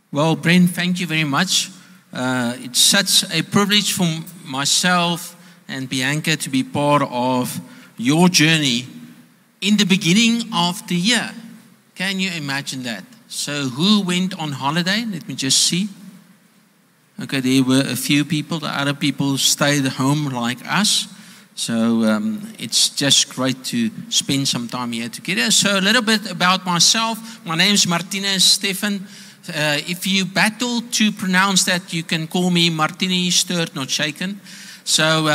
Well, Brent, thank you very much. It's such a privilege for myself and Bianca to be part of your journey in the beginning of the year. Can you imagine that? So who went on holiday? Let me just see. Okay, there were a few people. The other people stayed home like us. So it's just great to spend some time here together. So a little bit about myself. My name is Martinez Stefan. If you battle to pronounce that, you can call me Martini, stirred, not shaken. So,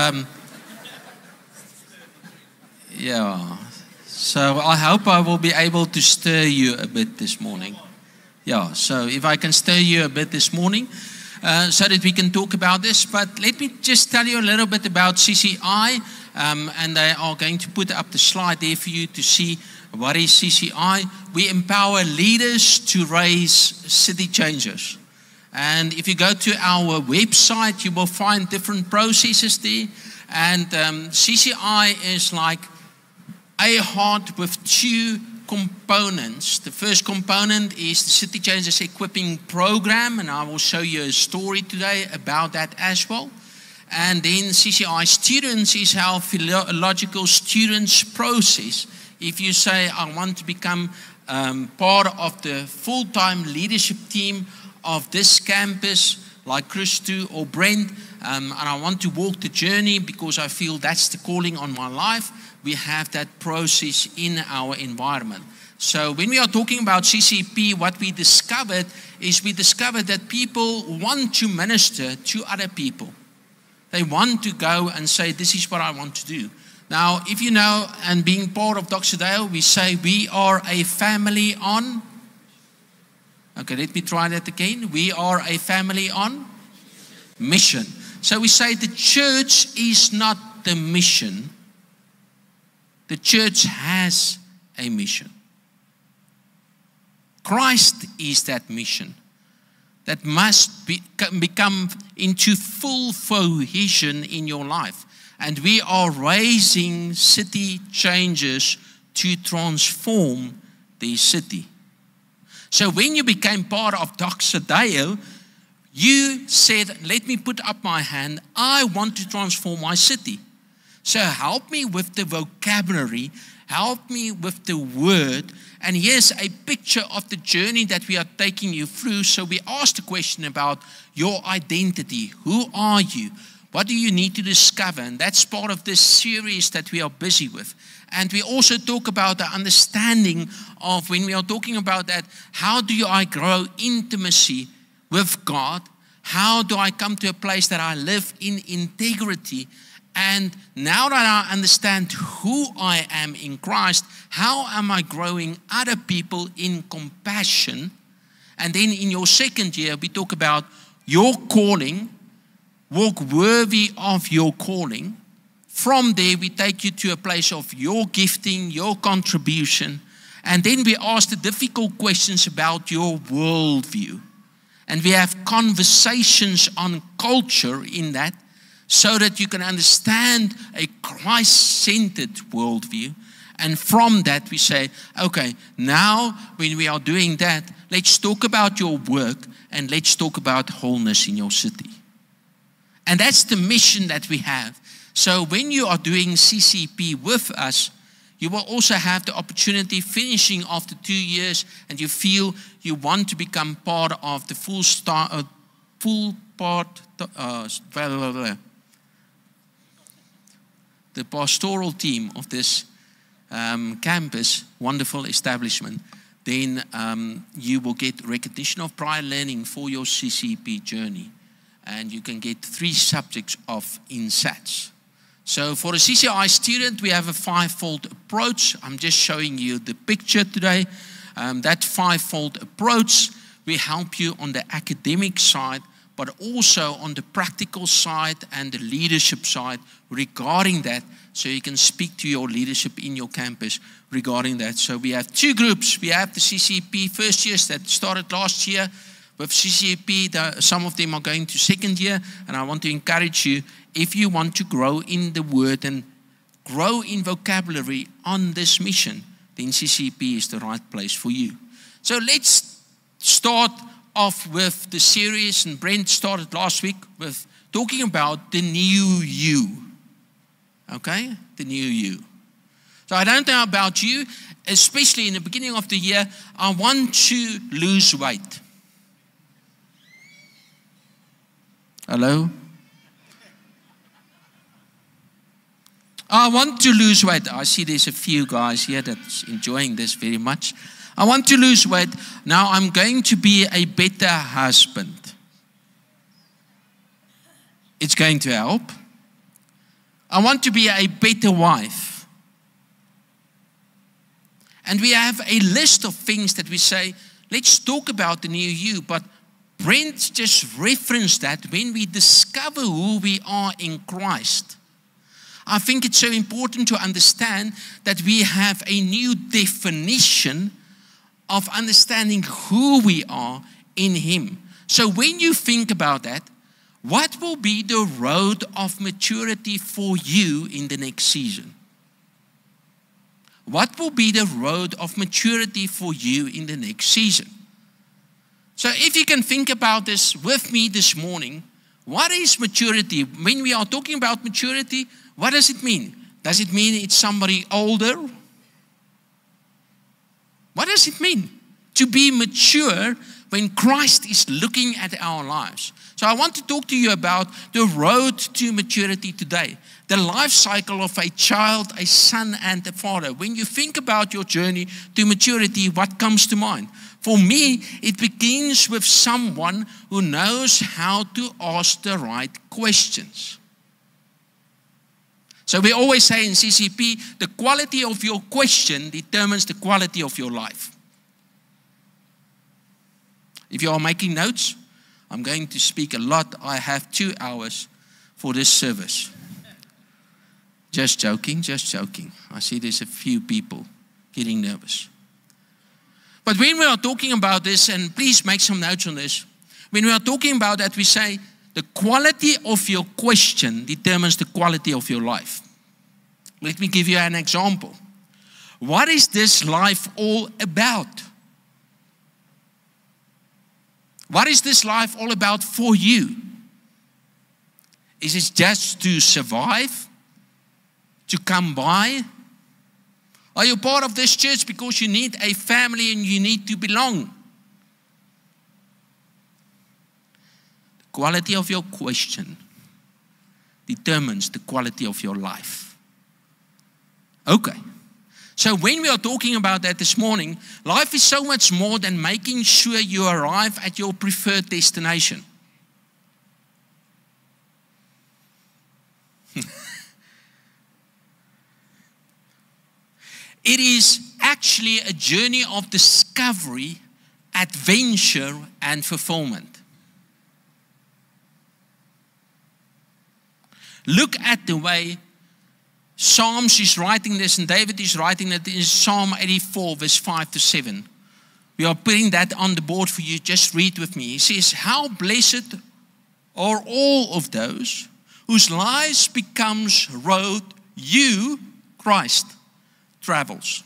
yeah. So I hope I will be able to stir you a bit this morning. Yeah, so if I can stir you a bit this morning, so that we can talk about this. But let me just tell you a little bit about CCI. And they are going to put up the slide there for you to see what is CCI. We empower leaders to raise city changers. And if you go to our website, you will find different processes there. And CCI is like a heart with two components. The first component is the City Changers Equipping Program, and I will show you a story today about that as well. And then CCI Students is our theological students process. If you say, I want to become part of the full-time leadership team of this campus, like Christu or Brent, and I want to walk the journey because I feel that's the calling on my life, we have that process in our environment. So when we are talking about CCP, what we discovered that people want to minister to other people. They want to go and say, this is what I want to do. Now, if you know, and being part of Doxodale, we say we are a family on. Okay, let me try that again. We are a family on mission. So we say the church is not the mission. The church has a mission. Christ is that mission that must become into full cohesion in your life. And we are raising city changers to transform the city. So when you became part of Doxodeo, you said, let me put up my hand. I want to transform my city. So help me with the vocabulary, help me with the word. And here's a picture of the journey that we are taking you through. So we asked the question about your identity. Who are you? What do you need to discover? And that's part of this series that we are busy with. And we also talk about the understanding of, when we are talking about that, how do I grow intimacy with God? How do I come to a place that I live in integrity? And now that I understand who I am in Christ, how am I growing other people in compassion? And then in your second year, we talk about your calling, walk worthy of your calling. From there, we take you to a place of your gifting, your contribution. And then we ask the difficult questions about your worldview. And we have conversations on culture in that, so that you can understand a Christ-centered worldview. And from that we say, okay, now when we are doing that, let's talk about your work and let's talk about wholeness in your city. And that's the mission that we have. So when you are doing CCP with us, you will also have the opportunity finishing after 2 years and you feel you want to become part of the the pastoral team of this campus, wonderful establishment, then you will get recognition of prior learning for your CCP journey. And you can get 3 subjects of INSATs. So for a CCI student, we have a 5-fold approach. I'm just showing you the picture today. That 5-fold approach, we help you on the academic side, but also on the practical side and the leadership side regarding that, so you can speak to your leadership in your campus regarding that. So we have 2 groups. We have the CCP first years that started last year. With CCP, some of them are going to second year, and I want to encourage you, if you want to grow in the word and grow in vocabulary on this mission, then CCP is the right place for you. So let's start off with the series, and Brent started last week with talking about the new you. Okay? The new you. So I don't know about you, especially in the beginning of the year, I want to lose weight. Hello? I want to lose weight. I see there's a few guys here that's enjoying this very much. I want to lose weight. Now I'm going to be a better husband. It's going to help. I want to be a better wife. And we have a list of things that we say, let's talk about the new you. But Brent just referenced that when we discover who we are in Christ. I think it's so important to understand that we have a new definition of understanding who we are in Him. So when you think about that, what will be the road of maturity for you in the next season? What will be the road of maturity for you in the next season? So if you can think about this with me this morning, what is maturity? When we are talking about maturity, what does it mean? Does it mean it's somebody older? What does it mean to be mature when Christ is looking at our lives? So I want to talk to you about the road to maturity today. The life cycle of a child, a son, and a father. When you think about your journey to maturity, what comes to mind? For me, it begins with someone who knows how to ask the right questions. So we always say in CCP, the quality of your question determines the quality of your life. If you are making notes, I'm going to speak a lot. I have 2 hours for this service. Just joking, just joking. I see there's a few people getting nervous. But when we are talking about this, and please make some notes on this, when we are talking about that, we say the quality of your question determines the quality of your life. Let me give you an example. What is this life all about? What is this life all about for you? Is it just to survive? To come by? Are you part of this church because you need a family and you need to belong? The quality of your question determines the quality of your life. Okay. So when we are talking about that this morning, life is so much more than making sure you arrive at your preferred destination. It is actually a journey of discovery, adventure, and fulfillment. Look at the way Psalms is writing this, and David is writing it in Psalm 84, verse 5 to 7. We are putting that on the board for you. Just read with me. He says, how blessed are all of those whose lives becomes road you, Christ, travels.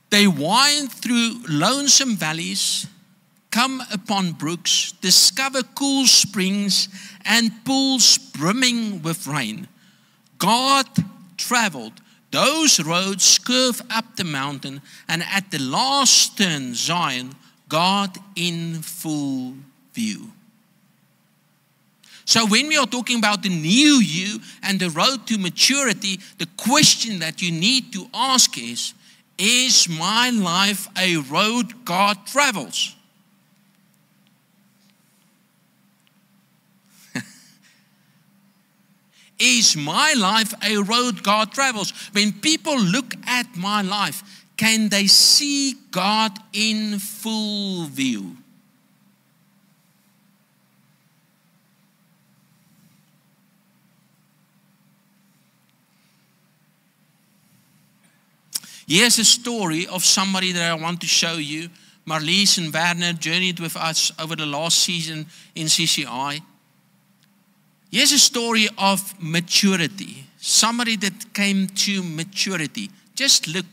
They wind through lonesome valleys, come upon brooks, discover cool springs and pools brimming with rain. God traveled. Those roads curve up the mountain, and at the last turn, Zion, God in full view. So when we are talking about the new you and the road to maturity, the question that you need to ask is my life a road God travels? Is my life a road God travels? When people look at my life, can they see God in full view? Here's a story of somebody that I want to show you. Marlies and Werner journeyed with us over the last season in CCI. Here's a story of maturity. Somebody that came to maturity. Just look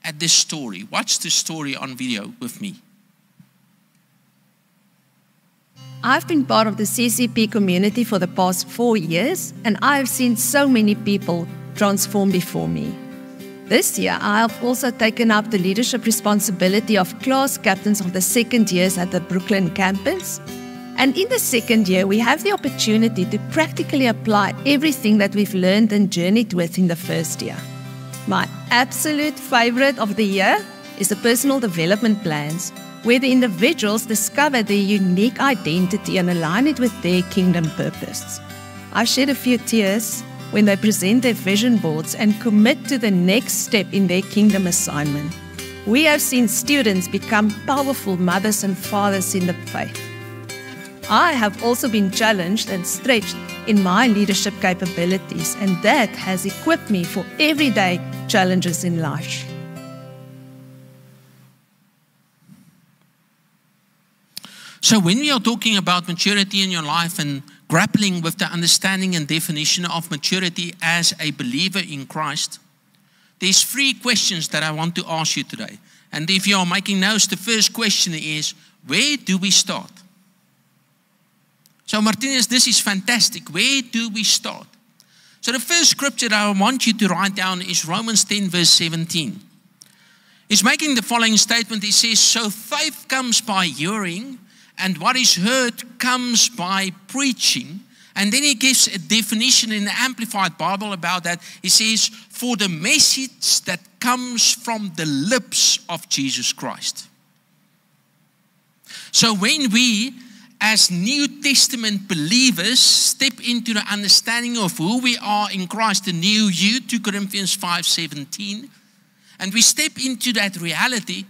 at this story. Watch this story on video with me. I've been part of the CCP community for the past 4 years, and I've seen so many people transform before me. This year, I have also taken up the leadership responsibility of class captains of the second years at the Brooklyn campus. And in the second year, we have the opportunity to practically apply everything that we've learned and journeyed with in the first year. My absolute favorite of the year is the personal development plans, where the individuals discover their unique identity and align it with their kingdom purpose. I shed a few tears when they present their vision boards and commit to the next step in their kingdom assignment. We have seen students become powerful mothers and fathers in the faith. I have also been challenged and stretched in my leadership capabilities, and that has equipped me for everyday challenges in life. So when we are talking about maturity in your life and grappling with the understanding and definition of maturity as a believer in Christ, there's 3 questions that I want to ask you today. And if you are making notes, the first question is, where do we start? So Martinez, this is fantastic. Where do we start? So the first scripture that I want you to write down is Romans 10 verse 17. He's making the following statement. He says, so faith comes by hearing, and what is heard comes by preaching. And then he gives a definition in the Amplified Bible about that. He says, for the message that comes from the lips of Jesus Christ. So when we, as New Testament believers, step into the understanding of who we are in Christ, the new you, 2 Corinthians 5:17, and we step into that reality,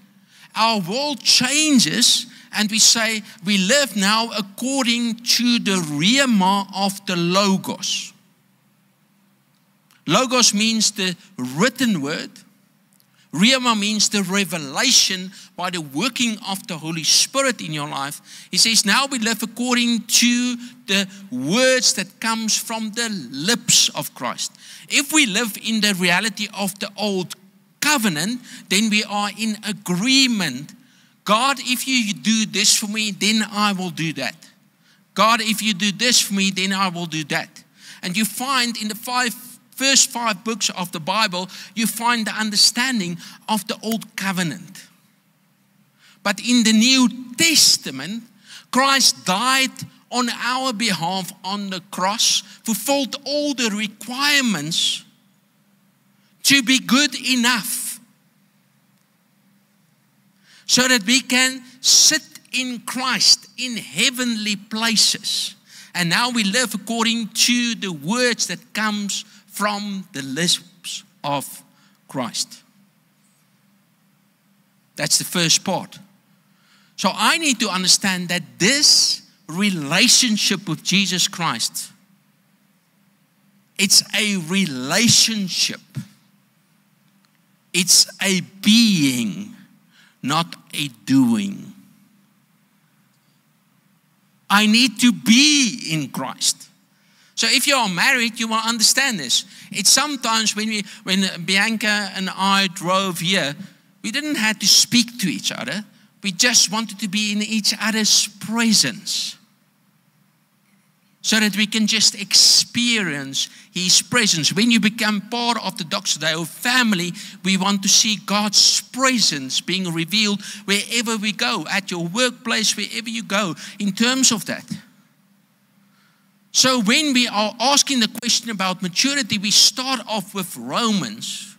our world changes. And we say, we live now according to the rhema of the Logos. Logos means the written word. Rhema means the revelation by the working of the Holy Spirit in your life. He says, now we live according to the words that comes from the lips of Christ. If we live in the reality of the old covenant, then we are in agreement. God, if you do this for me, then I will do that. God, if you do this for me, then I will do that. And you find in the first 5 books of the Bible, you find the understanding of the old covenant. But in the New Testament, Christ died on our behalf on the cross, fulfilled all the requirements to be good enough, so that we can sit in Christ in heavenly places. And now we live according to the words that comes from the lips of Christ. That's the first part. So I need to understand that this relationship with Jesus Christ, it's a relationship. It's a being, not a doing. I need to be in Christ. So if you are married, you will understand this. It's sometimes when Bianca and I drove here, we didn't have to speak to each other. We just wanted to be in each other's presence, so that we can just experience His presence. When you become part of the Doxa Deo family, we want to see God's presence being revealed wherever we go, at your workplace, wherever you go, in terms of that. So when we are asking the question about maturity, we start off with Romans.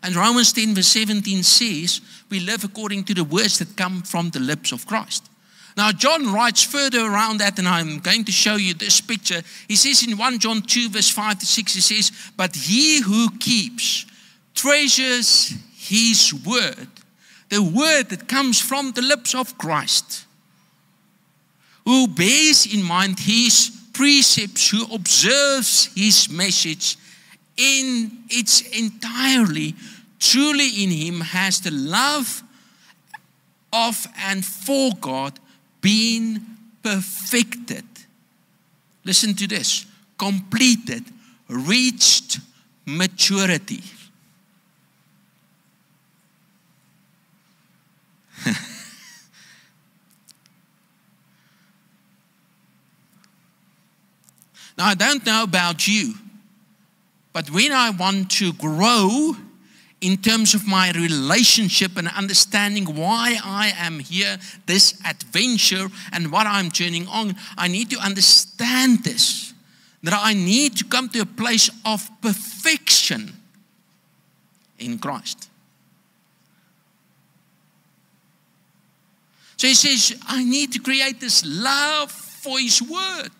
And Romans 10 verse 17 says, we live according to the words that come from the lips of Christ. Now, John writes further around that, and I'm going to show you this picture. He says in 1 John 2, verse 5 to 6, he says, but he who keeps, treasures his word, the word that comes from the lips of Christ, who bears in mind his precepts, who observes his message in its entirely, truly in him has the love of and for God been perfected. Listen to this. Completed, reached maturity. Now, I don't know about you, but when I want to grow in terms of my relationship and understanding why I am here, this adventure and what I'm journeying on, I need to understand this. That I need to come to a place of perfection in Christ. So he says, I need to create this love for His Word.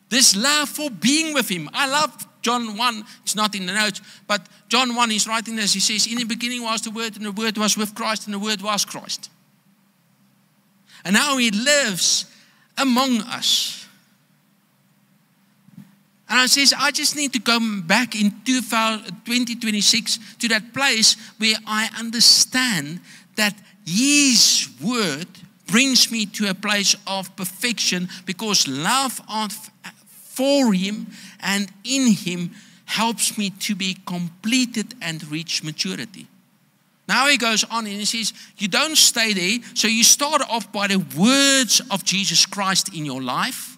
This love for being with Him. I love John 1, it's not in the notes, but John 1 is writing this. He says, in the beginning was the Word, and the Word was with Christ, and the Word was Christ. And now He lives among us. And I says, I just need to come back in 2026 to that place where I understand that His Word brings me to a place of perfection, because love for Him and in Him helps me to be completed and reach maturity. Now he goes on and he says, you don't stay there. So you start off by the words of Jesus Christ in your life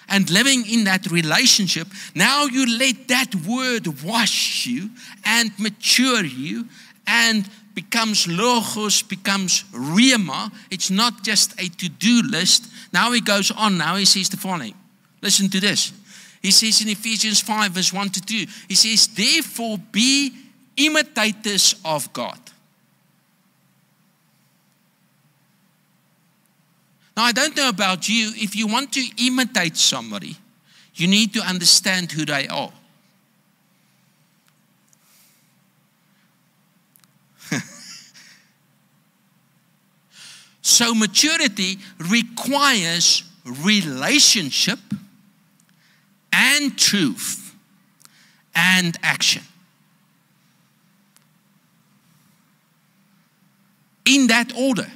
and living in that relationship. Now you let that word wash you and mature you and becomes logos, becomes rhema. It's not just a to-do list. Now he goes on. Now he says the following. Listen to this. He says in Ephesians 5 verse 1 to 2. He says, therefore be imitators of God. Now, I don't know about you. If you want to imitate somebody, you need to understand who they are. So maturity requires relationship and truth and action. In that order.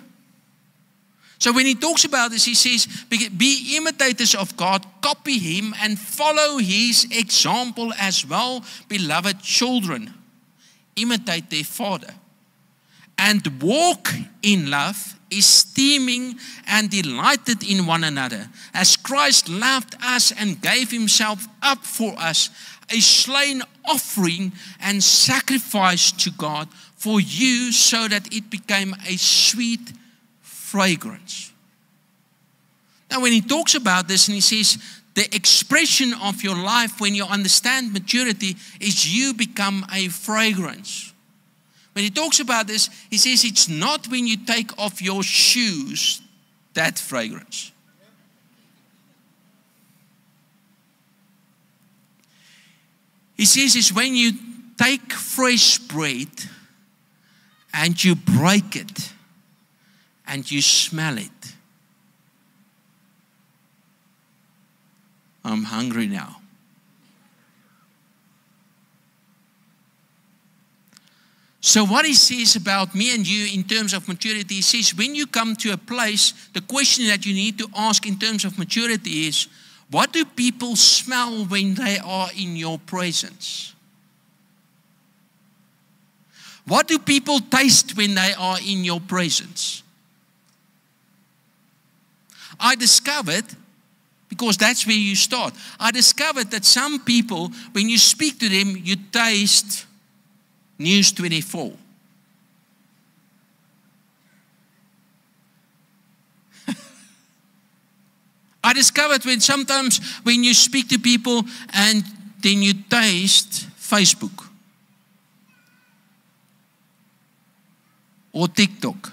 So when he talks about this, he says, be imitators of God, copy Him, and follow His example as well, beloved children. Imitate their Father. And walk in love, esteeming and delighted in one another, as Christ loved us and gave Himself up for us, a slain offering and sacrifice to God for you, so that it became a sweet fragrance. Now when he talks about this and he says the expression of your life when you understand maturity is you become a fragrance. When he talks about this, he says it's not when you take off your shoes that fragrance. He says it's when you take fresh bread and you break it and you smell it. I'm hungry now. So what he says about me and you in terms of maturity, he says when you come to a place, the question that you need to ask in terms of maturity is, what do people smell when they are in your presence? What do people taste when they are in your presence? I discovered, because that's where you start, I discovered that some people, when you speak to them, you taste News 24. I discovered sometimes when you speak to people and then you taste Facebook or TikTok.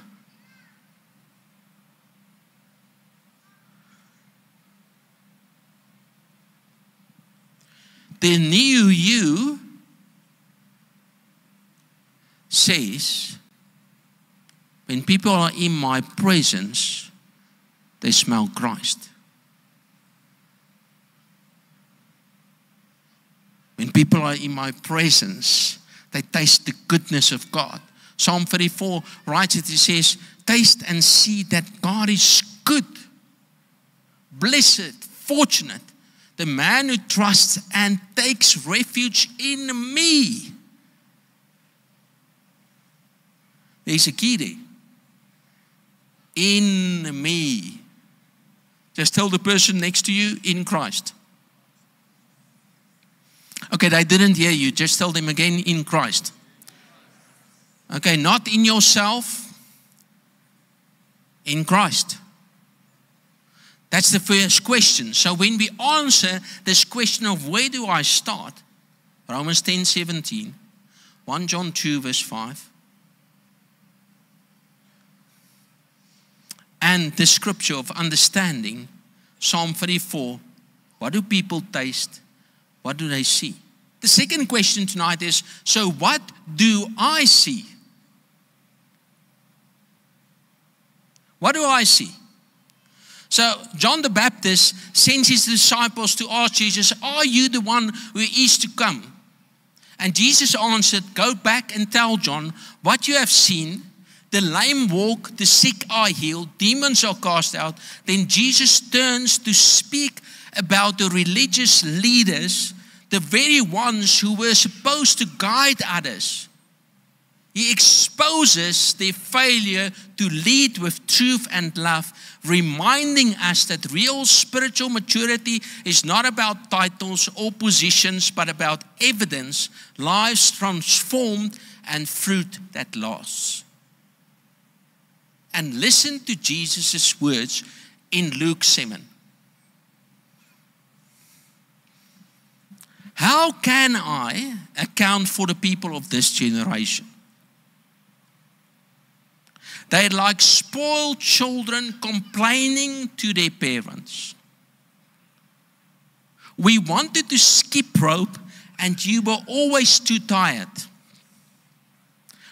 The new you says, when people are in my presence, they smell Christ. When people are in my presence, they taste the goodness of God. Psalm 34 writes it, it says, taste and see that God is good, blessed, fortunate, the man who trusts and takes refuge in me. There's a key there. In me. Just tell the person next to you, in Christ. Okay, they didn't hear you. Just tell them again, in Christ. Okay, not in yourself, in Christ. That's the first question. So when we answer this question of where do I start? Romans 10:17, 1 John 2 verse 5. And the scripture of understanding, Psalm 34, what do people taste? What do they see? The second question tonight is, so what do I see? What do I see? So John the Baptist sends his disciples to ask Jesus, are you the one who is to come? And Jesus answered, go back and tell John what you have seen. The lame walk, the sick are healed, demons are cast out. Then Jesus turns to speak about the religious leaders, the very ones who were supposed to guide others. He exposes their failure to lead with truth and love, reminding us that real spiritual maturity is not about titles or positions, but about evidence, lives transformed, and fruit that lasts. And listen to Jesus' words in Luke 7. How can I account for the people of this generation? They're like spoiled children complaining to their parents. We wanted to skip rope and you were always too tired.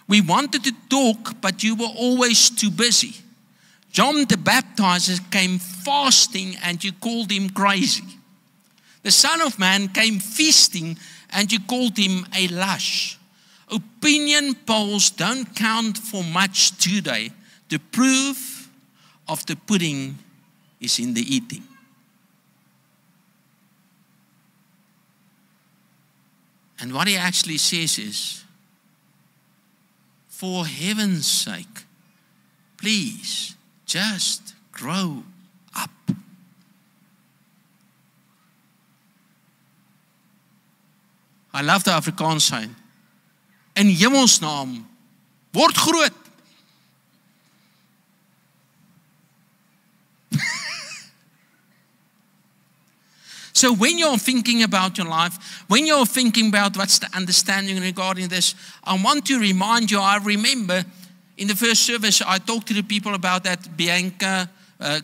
We wanted to talk but you were always too busy. John the Baptizer came fasting and you called him crazy. The Son of Man came feasting and you called him a lush. Opinion polls don't count for much today. The proof of the pudding is in the eating. And what he actually says is, for heaven's sake, please just grow up. I love the Afrikaans sign. In hemelsnaam, word groot. So when you're thinking about your life, when you're thinking about what's the understanding regarding this, I want to remind you, I remember in the first service, I talked to the people about that. Bianca,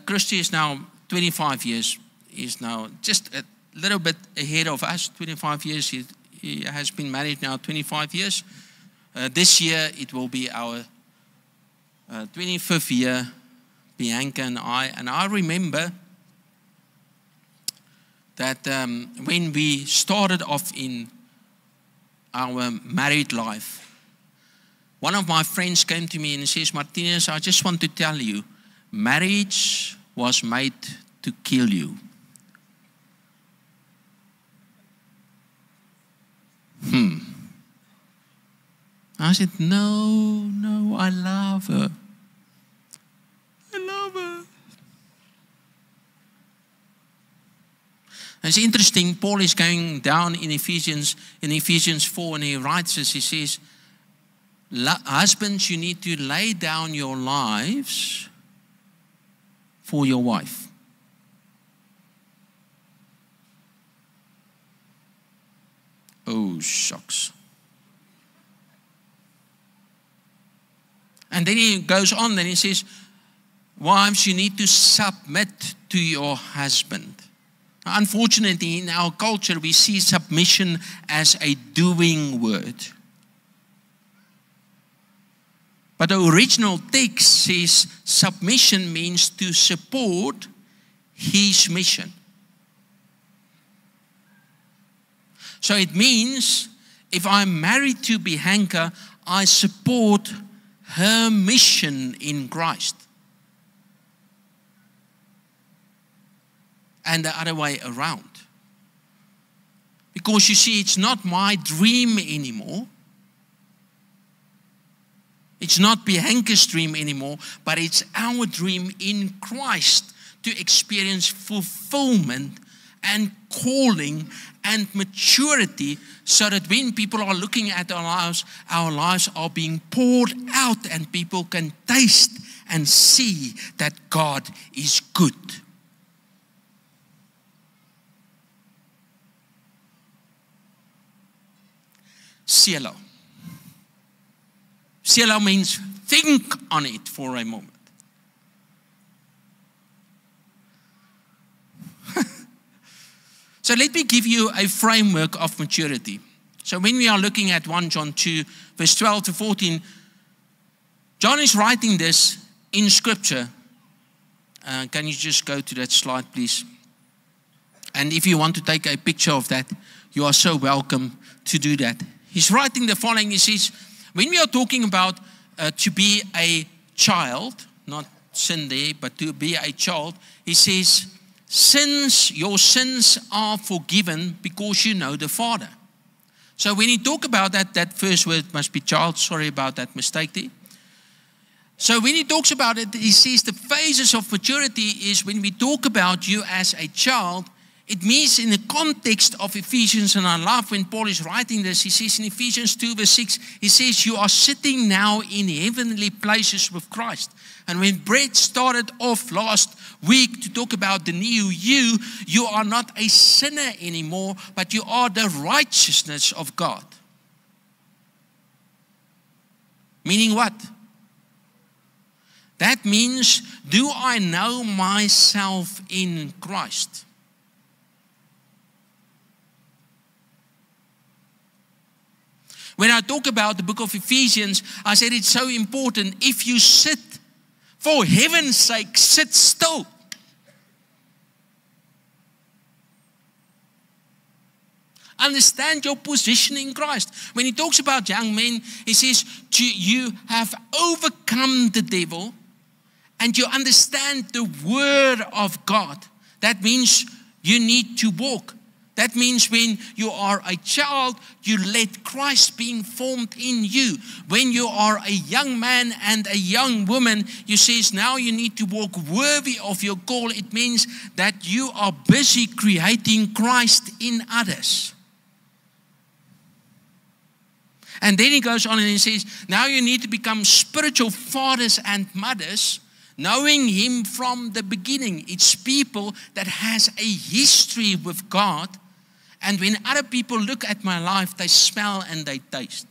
Christy is now 25 years. He's now just a little bit ahead of us, 25 years. He has been married now 25 years. This year, it will be our 25th year, Bianca and I. And I remember that when we started off in our married life, one of my friends came to me and says, Martinez, I just want to tell you, marriage was made to kill you. I said, no, I love her. I love her. It's interesting, Paul is going down in Ephesians 4, and he writes this, he says, husbands, you need to lay down your lives for your wife. Oh, shucks. And then he goes on, then he says, wives, you need to submit to your husband. Unfortunately, in our culture, we see submission as a doing word. But the original text says submission means to support his mission. So it means if I'm married to Bianca, I support her mission in Christ. And the other way around. Because you see, it's not my dream anymore. It's not Bianca's dream anymore, but it's our dream in Christ to experience fulfillment and calling and maturity, so that when people are looking at our lives are being poured out and people can taste and see that God is good. Selah. Selah means think on it for a moment. So let me give you a framework of maturity. So when we are looking at 1 John 2, verse 12 to 14, John is writing this in Scripture. Can you just go to that slide, please? And if you want to take a picture of that, you are so welcome to do that. He's writing the following. He says, when we are talking about to be a child, not sin there, but to be a child, he says, your sins are forgiven because you know the Father. So when he talk about that first word must be child. Sorry about that mistake there. So when he talks about it, he says the phases of maturity is when we talk about you as a child. It means in the context of Ephesians, and I love when Paul is writing this, he says in Ephesians 2 verse 6, he says, you are sitting now in heavenly places with Christ. And when Brett started off last week to talk about the new you, you are not a sinner anymore, but you are the righteousness of God. Meaning what? That means, do I know myself in Christ? When I talk about the book of Ephesians, I said it's so important. If you sit, for heaven's sake, sit still. Understand your position in Christ. When he talks about young men, he says, you have overcome the devil and you understand the word of God. That means you need to walk. That means when you are a child, you let Christ being formed in you. When you are a young man and a young woman, you says now you need to walk worthy of your call. It means that you are busy creating Christ in others. And then he goes on and he says, now you need to become spiritual fathers and mothers, knowing him from the beginning. It's people that has a history with God. And when other people look at my life, they smell and they taste.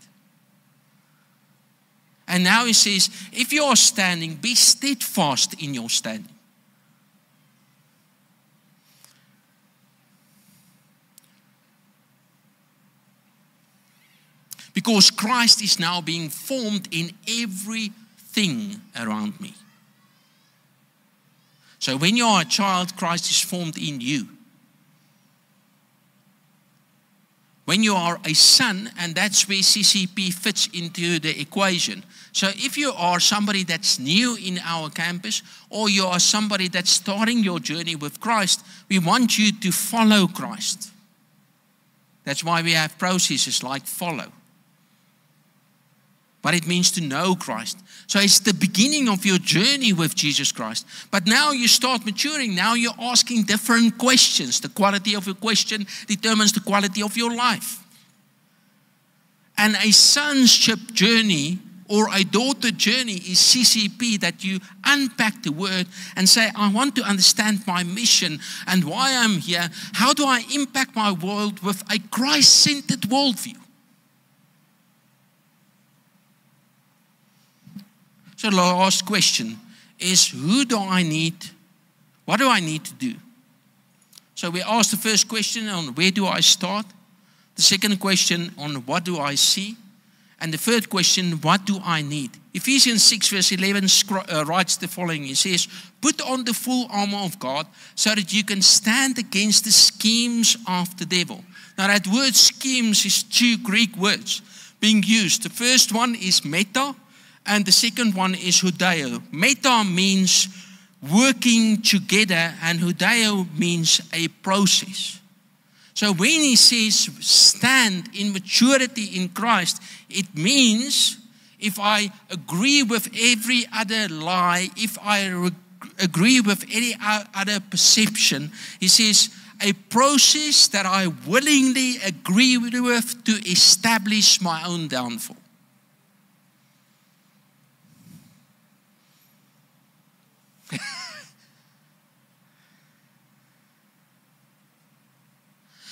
And now he says, if you are standing, be steadfast in your standing. Because Christ is now being formed in everything around me. So when you are a child, Christ is formed in you. When you are a son, and that's where CCP fits into the equation. So if you are somebody that's new in our campus, or you are somebody that's starting your journey with Christ, we want you to follow Christ. That's why we have processes like follow. But it means to know Christ. So it's the beginning of your journey with Jesus Christ. But now you start maturing. Now you're asking different questions. The quality of your question determines the quality of your life. And a sonship journey or a daughter journey is CCP, that you unpack the word and say, I want to understand my mission and why I'm here. How do I impact my world with a Christ-centered worldview? So the last question is, what do I need to do? So we asked the first question on where do I start? The second question on what do I see? And the third question, what do I need? Ephesians 6 verse 11 writes the following. It says, put on the full armor of God so that you can stand against the schemes of the devil. Now that word schemes is two Greek words being used. The first one is meta. And the second one is hudeo. Meta means working together, and hudeo means a process. So when he says stand in maturity in Christ, it means if I agree with every other lie, if I agree with any other perception. He says, a process that I willingly agree with to establish my own downfall.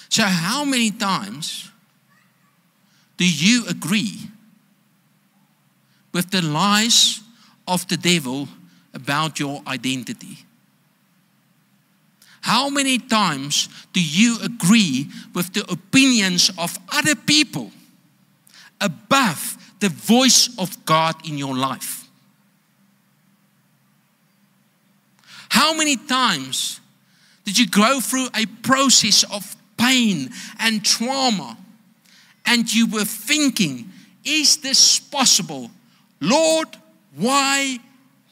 So how many times do you agree with the lies of the devil about your identity? How many times do you agree with the opinions of other people above the voice of God in your life? How many times did you go through a process of pain and trauma and you were thinking, is this possible? Lord, why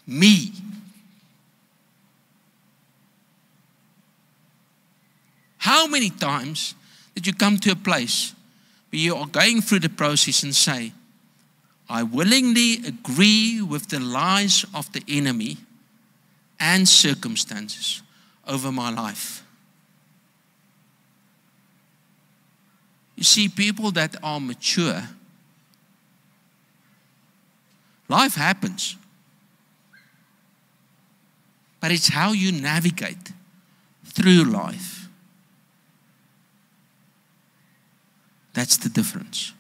me? How many times did you come to a place where you are going through the process and say, I willingly agree with the lies of the enemy and circumstances over my life? You see, people that are mature, life happens. But it's how you navigate through life. That's the difference.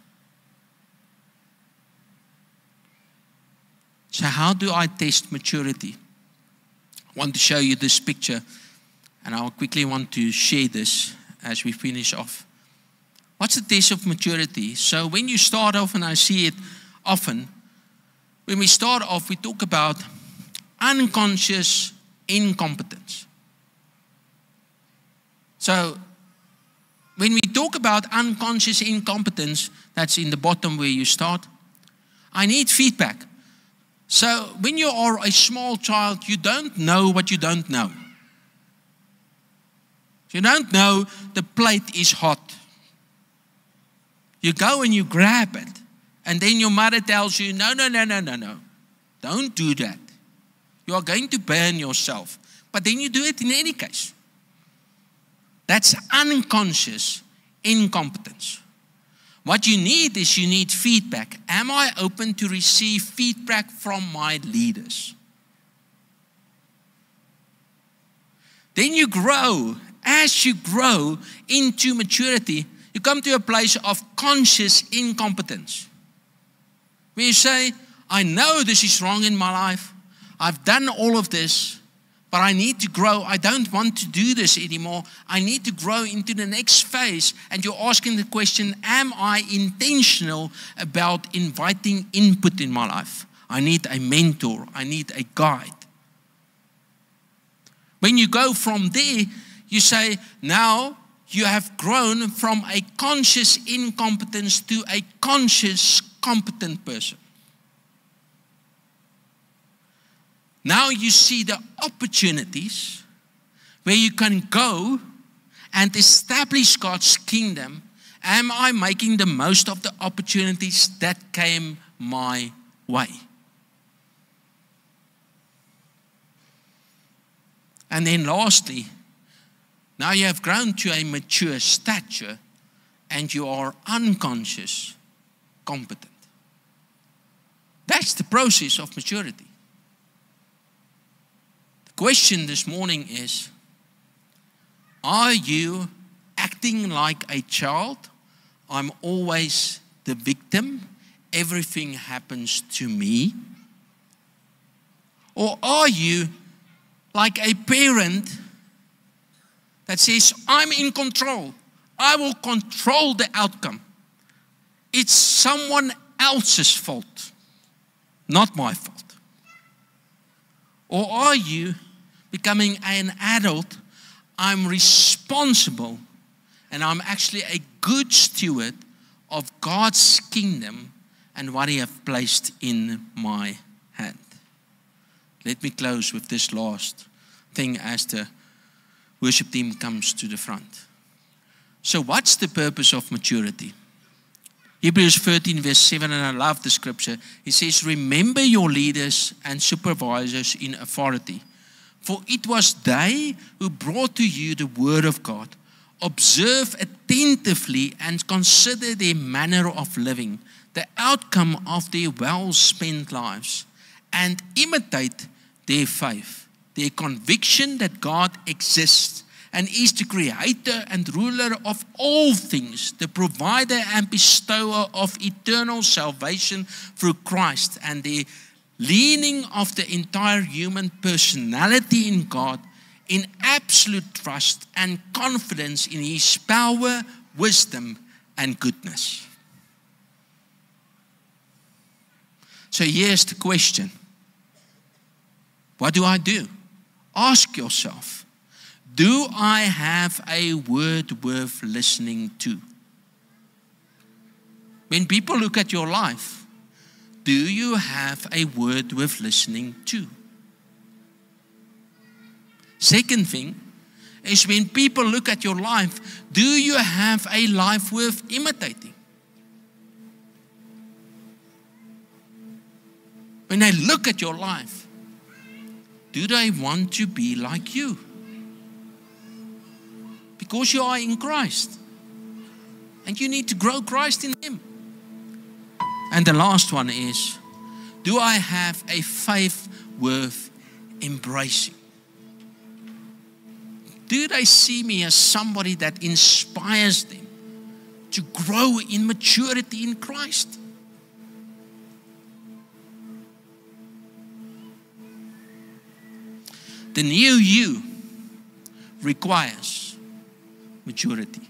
So how do I test maturity? I want to show you this picture, and I'll quickly want to share this as we finish off. What's the test of maturity? So when you start off, and I see it often, when we start off, we talk about unconscious incompetence. So when we talk about unconscious incompetence, that's in the bottom where you start. I need feedback. So when you are a small child, you don't know what you don't know. You don't know the plate is hot. You go and you grab it, and then your mother tells you, no. Don't do that. You are going to burn yourself. But then you do it in any case. That's unconscious incompetence. What you need is you need feedback. Am I open to receive feedback from my leaders? Then you grow. As you grow into maturity, you come to a place of conscious incompetence. Where you say, I know this is wrong in my life. I've done all of this, but I need to grow. I don't want to do this anymore. I need to grow into the next phase. And you're asking the question, am I intentional about inviting input in my life? I need a mentor. I need a guide. When you go from there, you say, now you have grown from a conscious incompetence to a conscious competent person. Now you see the opportunities where you can go and establish God's kingdom. Am I making the most of the opportunities that came my way? And then lastly, now you have grown to a mature stature and you are unconscious competent. That's the process of maturity. The question this morning is, are you acting like a child? I'm always the victim. Everything happens to me. Or are you like a parent that says, I'm in control. I will control the outcome. It's someone else's fault, not my fault. Or are you becoming an adult? I'm responsible and I'm actually a good steward of God's kingdom and what He has placed in my hand. Let me close with this last thing as the worship team comes to the front. So what's the purpose of maturity? Hebrews 13 verse 7, and I love the scripture. It says, remember your leaders and supervisors in authority, For it was they who brought to you the word of God. Observe attentively and consider their manner of living, the outcome of their well-spent lives, and imitate their faith, their conviction that God exists and is the creator and ruler of all things, the provider and bestower of eternal salvation through Christ, and the leaning of the entire human personality in God in absolute trust and confidence in His power, wisdom, and goodness. So here's the question. What do I do? Ask yourself, do I have a word worth listening to? When people look at your life, do you have a word worth listening to? Second thing is, when people look at your life, do you have a life worth imitating? When they look at your life, do they want to be like you? Because you are in Christ. And you need to grow Christ in Him. And the last one is, do I have a faith worth embracing? Do they see me as somebody that inspires them to grow in maturity in Christ? The new you requires maturity.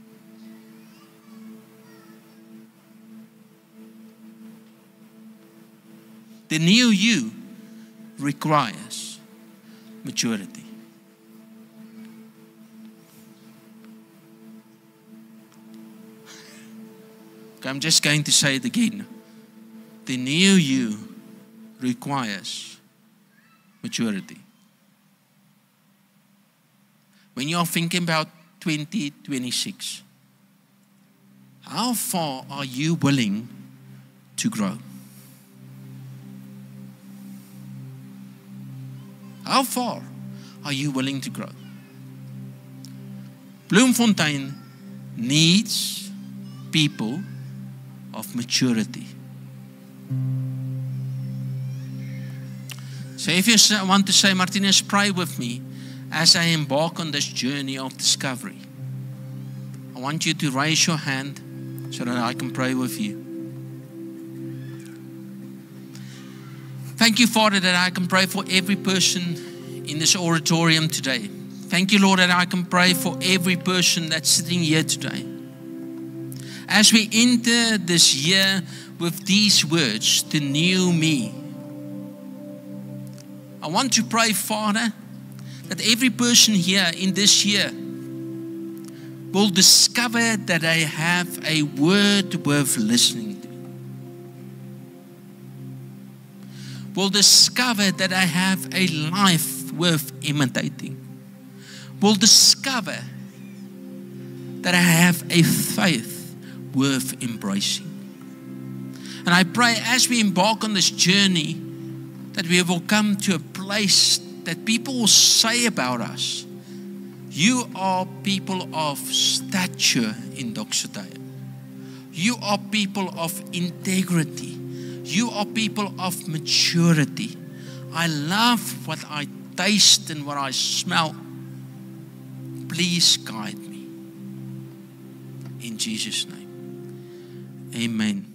The new you requires maturity. Okay, I'm just going to say it again. The new you requires maturity. When you're thinking about 2026, how far are you willing to grow? How far are you willing to grow? Bloemfontein needs people of maturity. So if you want to say, Martinez, pray with me as I embark on this journey of discovery, I want you to raise your hand so that I can pray with you. Thank you, Father, that I can pray for every person in this auditorium today. Thank you, Lord, that I can pray for every person that's sitting here today. As we enter this year with these words, the new me, I want to pray, Father, that every person here in this year will discover that they have a word worth listening to. Will discover that I have a life worth imitating. Will discover that I have a faith worth embracing. And I pray as we embark on this journey that we will come to a place that people will say about us, you are people of stature in Doxodeo. You are people of integrity. You are people of maturity. I love what I taste and what I smell. Please guide me. In Jesus' name. Amen.